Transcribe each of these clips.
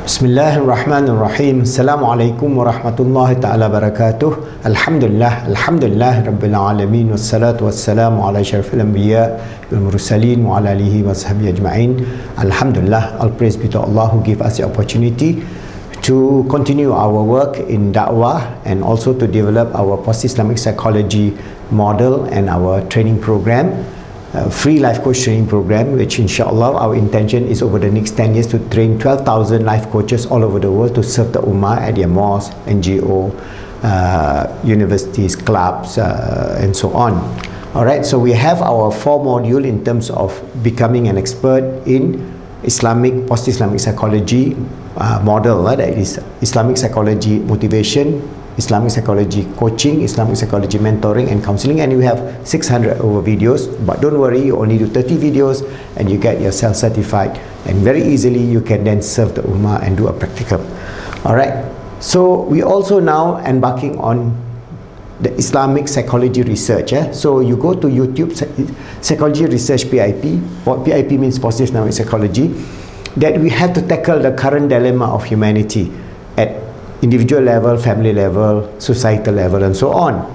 Bismillahirrahmanirrahim. Assalamualaikum warahmatullahi ta'ala barakatuh. Alhamdulillah Rabbil Alamin. Wassalatu wassalamu ala syarafil anbiya wal mursalin wa ala alihi wa sahbihi ajma'in. Alhamdulillah, all praise be to Allah who give us the opportunity to continue our work in da'wah and also to develop our post-Islamic psychology model and our training program, free life coach training program, which inshallah our intention is over the next 10 years to train 12,000 life coaches all over the world to serve the ummah at their mosques, NGO, universities, clubs, and so on. Alright, so we have our 4 module in terms of becoming an expert in Islamic, post-Islamic psychology model, that is Islamic psychology motivation, Islamic psychology coaching, Islamic psychology mentoring and counseling, and we have 600 over videos. But don't worry, you only do 30 videos and you get yourself certified, and very easily you can then serve the ummah and do a practical. Alright, so we also now embarking on the Islamic psychology research. So you go to YouTube, psychology research PIP. What PIP means, positive Islamic psychology, that we have to tackle the current dilemma of humanity at individual level, family level, societal level, and so on.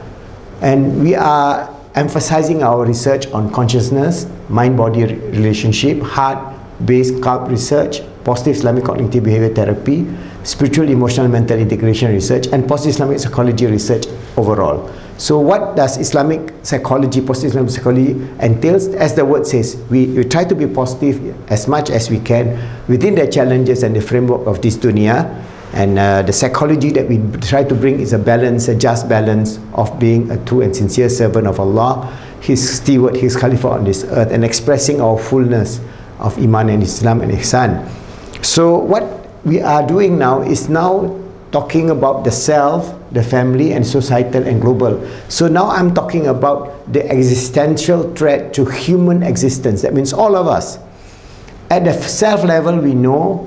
And we are emphasizing our research on consciousness, mind-body relationship, heart-based cult research, positive Islamic cognitive behavior therapy, spiritual, emotional, mental integration research, and positive Islamic psychology research overall. So what does Islamic psychology, positive Islamic psychology entails? As the word says, we try to be positive as much as we can within the challenges and the framework of this dunya. And the psychology that we try to bring is a balance, a just balance of being a true and sincere servant of Allah, His steward, His Khalifa on this earth, and expressing our fullness of Iman and Islam and Ihsan. So what we are doing now is now talking about the self, the family, and societal and global. So now I'm talking about the existential threat to human existence. That means all of us. At the self level, we know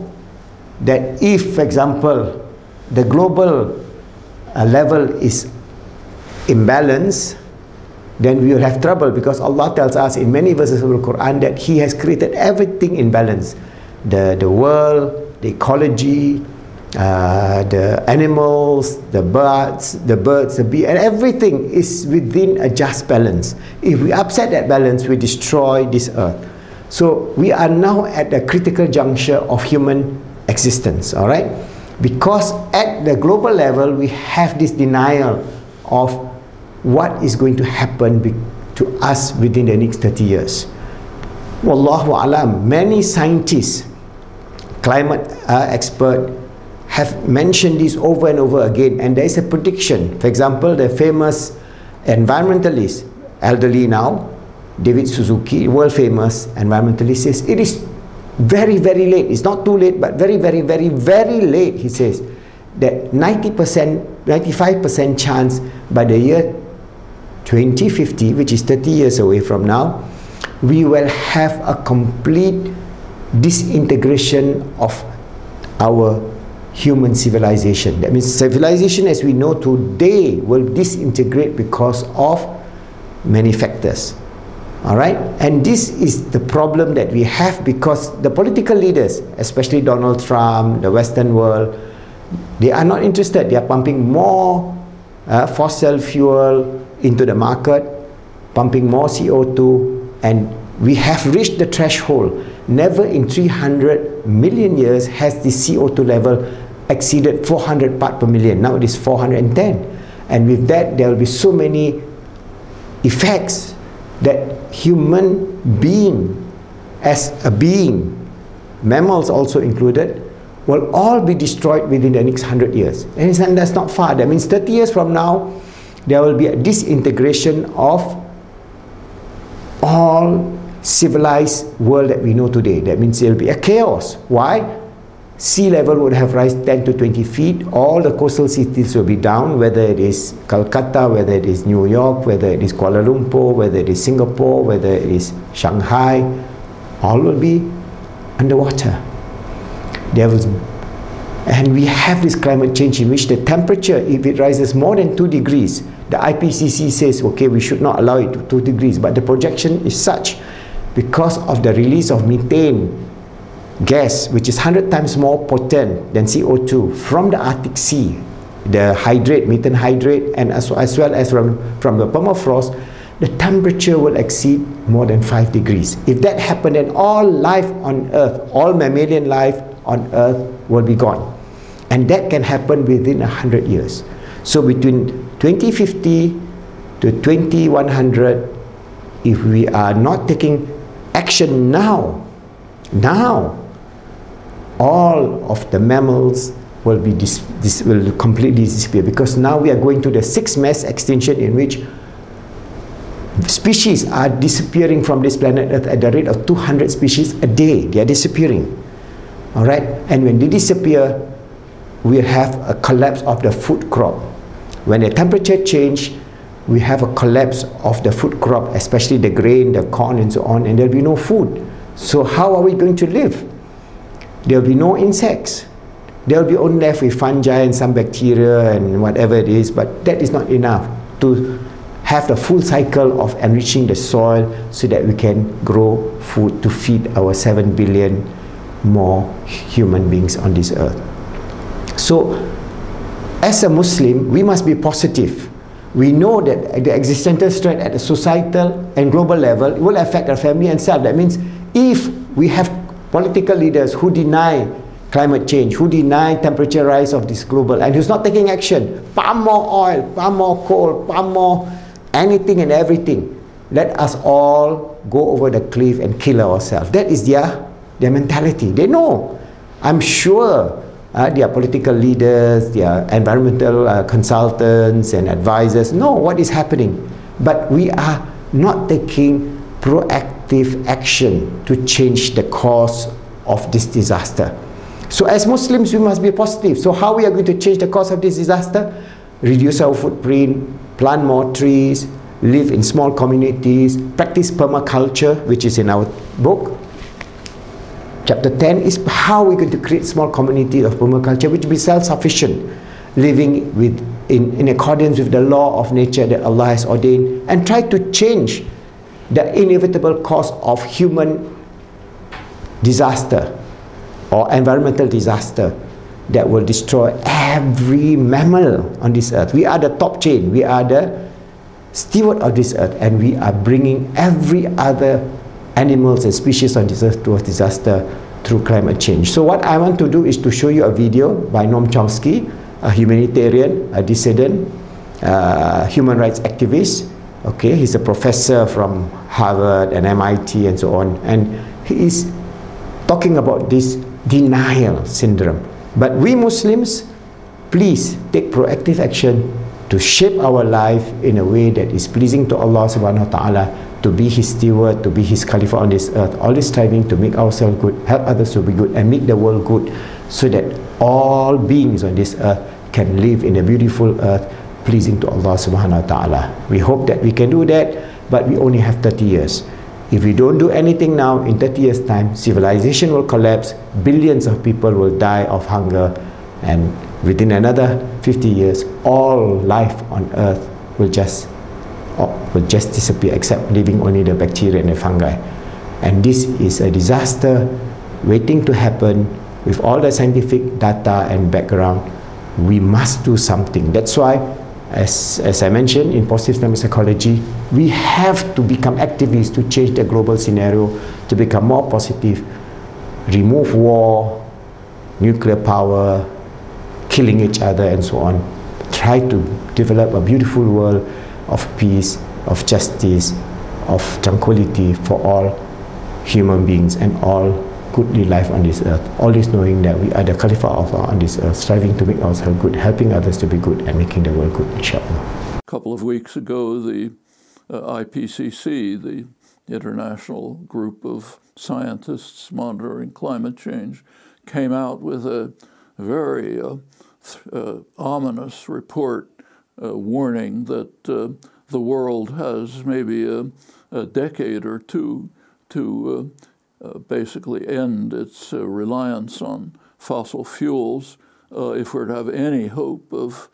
that if, for example, the global level is imbalanced, then we will have trouble, because Allah tells us in many verses of the Quran that He has created everything in balance. The world, the ecology, the animals, the birds, the bee, and everything is within a just balance. If we upset that balance, we destroy this earth. So we are now at a critical juncture of human existence, alright? Because at the global level, we have this denial of what is going to happen to us within the next 30 years. Wallahu alam, many scientists, climate experts have mentioned this over and over again, and there is a prediction. For example, the famous environmentalist, elderly now, David Suzuki, world famous environmentalist, says it is very, very late. It's not too late, but very, very, very, very late. He says that 90%, 95% chance by the year 2050, which is 30 years away from now, we will have a complete disintegration of our human civilization. That means civilization as we know today will disintegrate because of many factors. Alright, and this is the problem that we have, because the political leaders, especially Donald Trump, the Western world, they are not interested. They are pumping more fossil fuel into the market, pumping more CO2, and we have reached the threshold. Never in 300 million years has the CO2 level exceeded 400 parts per million. Now it is 410, and with that there will be so many effects that human being as a being, mammals also included, will all be destroyed within the next 100 years. And that's not far. That means 30 years from now, there will be a disintegration of all civilized world that we know today. That means there will be a chaos. Why? Sea level would have risen 10 to 20 feet. All the coastal cities will be down, whether it is Calcutta, whether it is New York, whether it is Kuala Lumpur, whether it is Singapore, whether it is Shanghai, all will be underwater. And we have this climate change in which the temperature, if it rises more than 2 degrees, the IPCC says, okay, we should not allow it to 2 degrees, but the projection is such, because of the release of methane gas, which is 100 times more potent than CO2 from the Arctic Sea, the hydrate, methane hydrate, and as well as from the permafrost, the temperature will exceed more than 5 degrees. If that happened, then all life on Earth, all mammalian life on Earth will be gone. And that can happen within 100 years. So between 2050 to 2100, if we are not taking action now, all of the mammals will be will completely disappear, because now we are going to the 6th mass extinction, in which species are disappearing from this planet Earth at the rate of 200 species a day. They are disappearing. All right, and when they disappear, we have a collapse of the food crop. When the temperature change, we have a collapse of the food crop, especially the grain, the corn, and so on, and there will be no food. So how are we going to live? There will be no insects. They will be only left with fungi and some bacteria and whatever it is, but that is not enough to have the full cycle of enriching the soil so that we can grow food to feed our 7 billion more human beings on this earth. So, as a Muslim, we must be positive. We know that the existential threat at the societal and global level will affect our family and self. That means if we have political leaders who deny climate change, who deny temperature rise of this global, and who's not taking action, palm more oil, palm more coal, palm more anything and everything, let us all go over the cliff and kill ourselves. That is their mentality. They know. I'm sure their political leaders, their environmental consultants and advisors know what is happening. But we are not taking proactive action to change the cause of this disaster. So as Muslims, we must be positive. So how we are going to change the cause of this disaster? Reduce our footprint, plant more trees, live in small communities, practice permaculture, which is in our book. Chapter 10 is how we're going to create small community of permaculture, which will be self-sufficient, living in accordance with the law of nature that Allah has ordained, and try to change the inevitable cause of human disaster or environmental disaster that will destroy every mammal on this earth. We are the top chain. We are the steward of this earth, and we are bringing every other animals and species on this earth to a disaster through climate change. So what I want to do is to show you a video by Noam Chomsky, a humanitarian, a dissident, human rights activist. Okay, he's a professor from Harvard and MIT and so on, and he is talking about this denial syndrome. But we Muslims, please take proactive action to shape our life in a way that is pleasing to Allah subhanahu wa ta'ala, to be His steward, to be His Khalifa on this earth, always striving to make ourselves good, help others to be good, and make the world good, so that all beings on this earth can live in a beautiful earth, pleasing to Allah subhanahu wa ta'ala. We hope that we can do that, but we only have 30 years. If we don't do anything now, in 30 years' time, civilization will collapse, billions of people will die of hunger, and within another 50 years, all life on earth will just disappear, except leaving only the bacteria and the fungi. And this is a disaster waiting to happen. With all the scientific data and background, we must do something. That's why, as I mentioned, in positive Islamic psychology, we have to become activists to change the global scenario, to become more positive, remove war, nuclear power, killing each other and so on. Try to develop a beautiful world of peace, of justice, of tranquility for all human beings and all goodly life on this earth. Always knowing that we are the Khalifa of Allah on this earth, striving to make ourselves good, helping others to be good, and making the world good, inshallah. A couple of weeks ago, the IPCC, the International Group of Scientists Monitoring Climate Change, came out with a very ominous report warning that the world has maybe a decade or two to basically end its reliance on fossil fuels if we're to have any hope of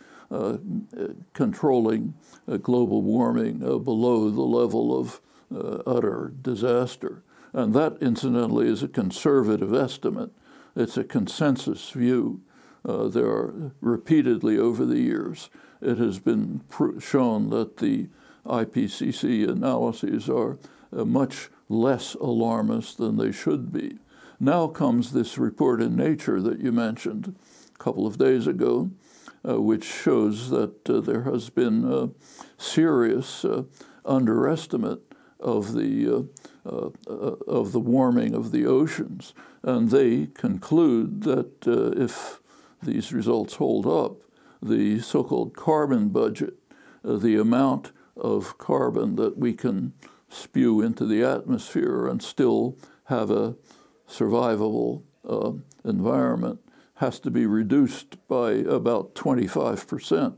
controlling global warming below the level of utter disaster. And that, incidentally, is a conservative estimate. It's a consensus view. There are repeatedly over the years, it has been shown that the IPCC analyses are much less alarmist than they should be. Now comes this report in Nature that you mentioned a couple of days ago, which shows that there has been a serious underestimate of the warming of the oceans. And they conclude that if these results hold up, the so-called carbon budget, the amount of carbon that we can spew into the atmosphere and still have a survivable environment, has to be reduced by about 25%.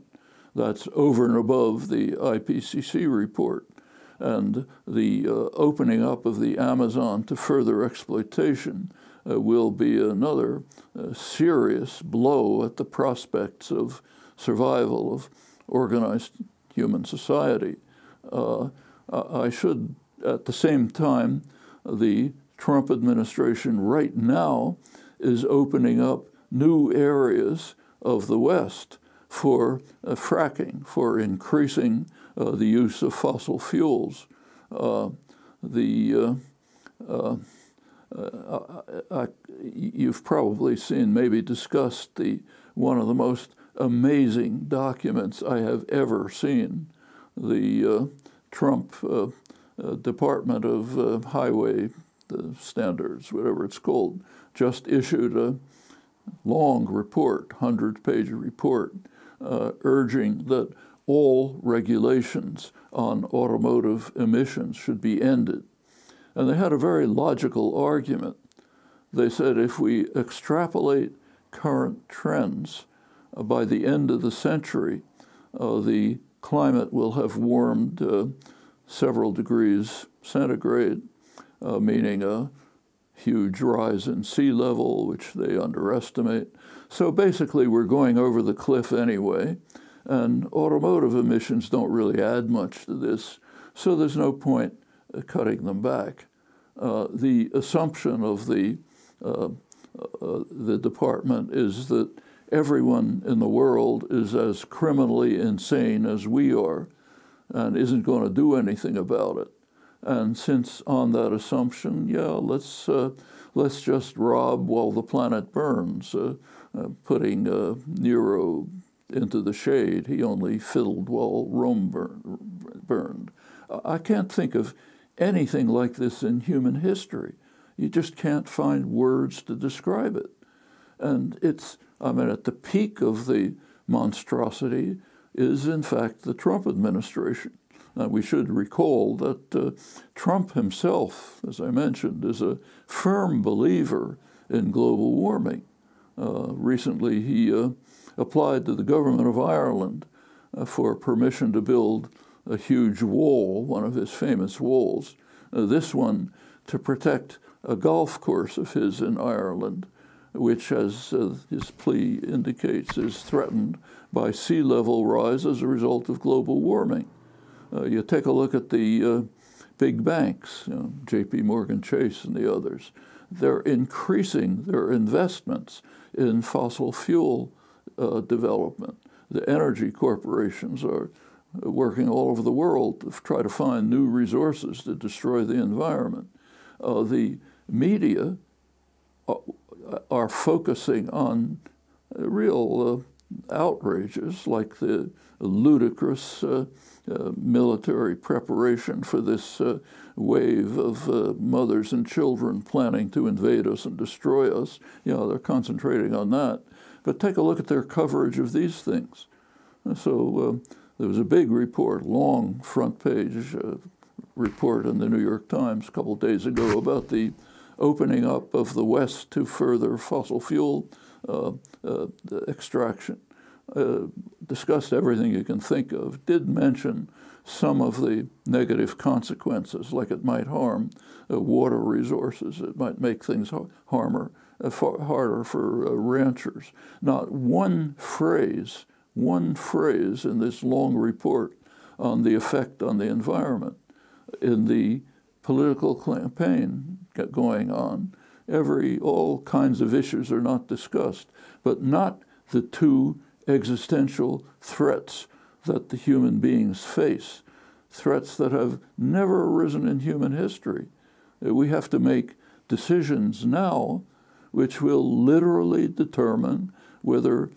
That's over and above the IPCC report. And the opening up of the Amazon to further exploitation will be another serious blow at the prospects of survival of organized human society. I should, at the same time, the Trump administration right now is opening up new areas of the West for fracking, for increasing the use of fossil fuels. You've probably seen, maybe discussed, one of the most amazing documents I have ever seen. The Trump Department of Highway Standards, whatever it's called, just issued a long report, 100-page report, urging that all regulations on automotive emissions should be ended. And they had a very logical argument. They said if we extrapolate current trends, by the end of the century, the climate will have warmed several degrees centigrade, meaning a huge rise in sea level, which they underestimate. So basically, we're going over the cliff anyway, and automotive emissions don't really add much to this, so there's no point cutting them back. The assumption of the department is that everyone in the world is as criminally insane as we are and isn't going to do anything about it. And since on that assumption, yeah, let's just rob while the planet burns, putting Nero into the shade. He only fiddled while Rome burned. I can't think of anything like this in human history. You just can't find words to describe it. And it's, I mean, at the peak of the monstrosity is, in fact, the Trump administration. Now, we should recall that Trump himself, as I mentioned, is a firm believer in global warming. Recently, he applied to the government of Ireland for permission to build a huge wall, one of his famous walls, this one to protect a golf course of his in Ireland, which, as his plea indicates, is threatened by sea level rise as a result of global warming. You take a look at the big banks, J.P. Morgan Chase and the others. They're increasing their investments in fossil fuel development. The energy corporations are working all over the world to try to find new resources to destroy the environment. The media are focusing on real outrages like the ludicrous military preparation for this wave of mothers and children planning to invade us and destroy us. They're concentrating on that. But take a look at their coverage of these things. So there was a big report, long front page report in the New York Times a couple of days ago about the opening up of the West to further fossil fuel extraction. Discussed everything you can think of, did mention some of the negative consequences, like it might harm water resources, it might make things harder for ranchers. Not one phrase in this long report on the effect on the environment. In the political campaign going on. All kinds of issues are not discussed, but not the two existential threats that the human beings face, threats that have never arisen in human history. We have to make decisions now which will literally determine whether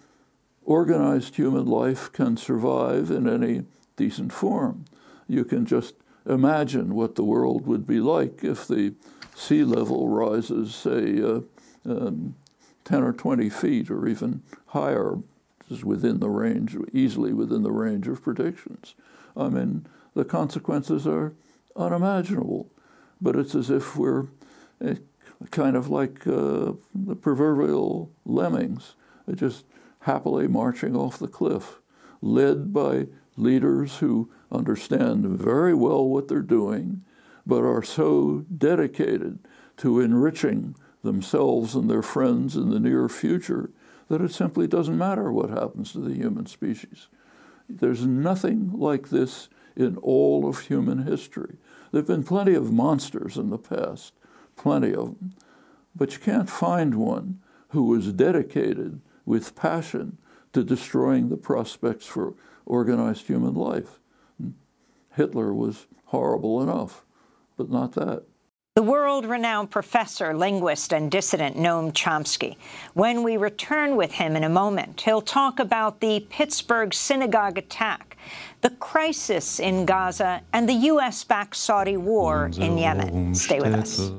organized human life can survive in any decent form. You can just imagine what the world would be like if the sea level rises, say, 10 or 20 feet or even higher, is within the range, easily within the range of predictions. I mean, the consequences are unimaginable, but it's as if we're kind of like the proverbial lemmings, just happily marching off the cliff, led by leaders who understand very well what they're doing, but are so dedicated to enriching themselves and their friends in the near future that it simply doesn't matter what happens to the human species. There's nothing like this in all of human history. There have been plenty of monsters in the past, plenty of them, but you can't find one who was dedicated with passion to destroying the prospects for organized human life. Hitler was horrible enough, but not that. The world-renowned professor, linguist, and dissident Noam Chomsky. When we return with him in a moment, he'll talk about the Pittsburgh synagogue attack, the crisis in Gaza, and the U.S.-backed Saudi war in Yemen. Stay with us.